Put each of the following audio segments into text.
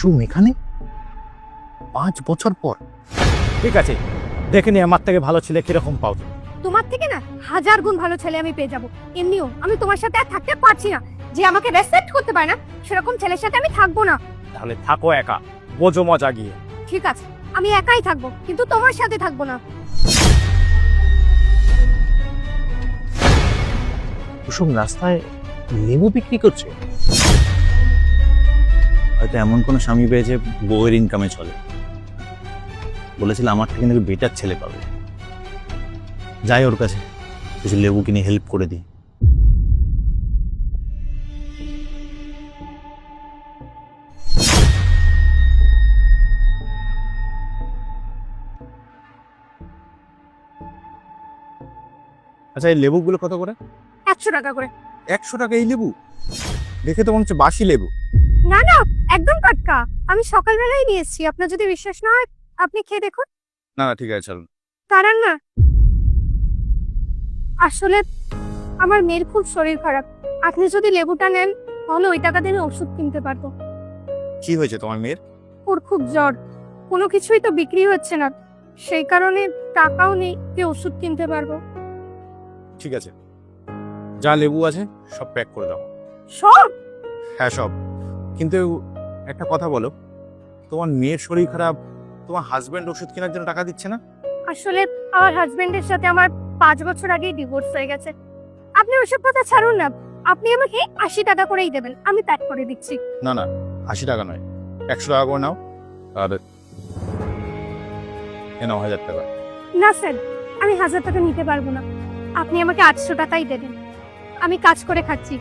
কুসুম এখানে 5 বছর পর? ঠিক আছে, দেখে নি আমার থেকে ভালো ছেলে কিরকম পাও। তোমার থেকে না 1000 গুণ ভালো ছেলে আমি পেয়ে যাব। এমনিও আমি তোমার সাথে আর থাকতে পারছি না। যে আমাকে রেসপেক্ট করতে পারে না সেরকম ছেলের সাথে আমি থাকবো না। তাহলে থাকো একা, বোঝো মজা গিয়ে। ঠিক আছে, আমি একাই থাকবো, কিন্তু তোমার সাথে থাকবো না। কুসুম রাস্তায় লেবু বিক্রি করছে। হয়তো এমন কোনো স্বামী পেয়েছে বউয়ের ইনকামে চলে। বলেছিল আমার থেকে নাকি বেটার ছেলে পাবে। যাই ওর কাছে, কিছু লেবু কিনে হেল্প করে দিই। আচ্ছা, এই লেবুগুলো কত করে? 100 টাকা করে। 100 টাকা এই লেবু? দেখে তো মনে হচ্ছে বাসি লেবু। না না, একদম টাটকা। আমি সকালবেলায় নিয়ে এসেছি। আপনার যদি বিশ্বাস না হয় আপনি খেয়ে দেখুন। না না, ঠিক আছে, চলুন। দাঁড়ান না, আসলে আমার মেয়ের খুব শরীর খারাপ। আপনি যদি লেবুটা নেন তাহলে ওই টাকা দিয়ে আমি ওষুধ কিনতে পারবো। কি হয়েছে তোমার মেয়ের? ওর খুব জ্বর, কোনো কিছুই তো বিক্রি হচ্ছে না, সেই কারণে টাকাও নেই যে ওষুধ কিনতে পারবো। ঠিক আছে, যা লেবু আছে সব প্যাক করে দাও। সব? হ্যাঁ, সব। কিন্তু একটা কথা বলো, তোমার মেয়ের শরীর খারাপ, তোমার হাজবেন্ড ওষুধ কেনার জন্য টাকা দিচ্ছে না? আসলে আমার হাজবেন্ডের সাথে আমার 5 বছর আগেই ডিভোর্স হয়ে গেছে। আপনি ওসব কথা ছাড়ুন না, আপনি আমাকে 80 টাকা করেই দেবেন, আমি প্যাক করে দিচ্ছি। না না, 80 টাকা নয়, 100 টাকা করে নাও। আর এ নাও 1000 টাকা। না স্যার, আমি 1000 টাকা নিতে পারবো না, আপনি আমাকে 800 টাকাই দেবেন। আমি কাজ করে খাচ্ছি,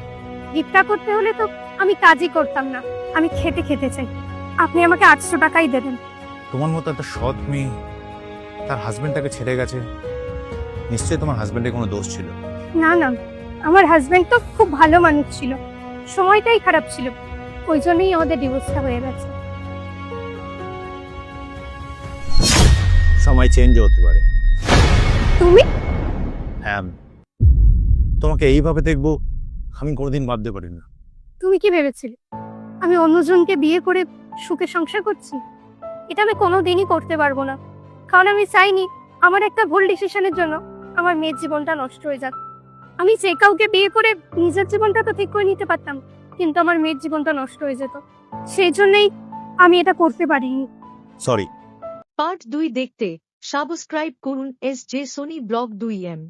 ভিক্ষা করতে হলে তো আমি কাজই করতাম না, আমি খেতে খেতে চাই। আপনি আমাকে 800 টাকাই দেবেন। তোমার মতো একটা সৎ মেয়ে তার হাজবেন্ডটাকে ছেড়ে গেছে, নিশ্চয়ই তোমার হাজবেন্ডের কোনো দোষ ছিল। না না, আমার হাজবেন্ড তো খুব ভালো মানুষ ছিল, সময়টাই খারাপ ছিল, ওই জন্যই আমাদের ডিভোর্সটা হয়ে গেছে। সময় চেঞ্জ হতে পারে। তুমি? হ্যাঁ, তোমাকে এইভাবে দেখবো আমি কোনোদিন ভাবতে পারি না। তুমি কি ভেবেছিলে আমি অন্যজনকে বিয়ে করে সুখে সংসার করছি? এটা আমি কোনোদিনই করতে পারবো না, কারণ আমি চাইনি আমার একটা ভুল ডিসিশনের জন্য আমার মেয়ের জীবনটা নষ্ট হয়ে যাক। আমি যে কাউকে বিয়ে করে নিজের জীবনটা তো ঠিক করে নিতে পারতাম, কিন্তু আমার মেয়ের জীবনটা নষ্ট হয়ে যেত, সেই জন্যই আমি এটা করতে পারিনি। সরি। পার্ট 2 দেখতে সাবস্ক্রাইব করুন SJ সোনি ব্লগ 2M।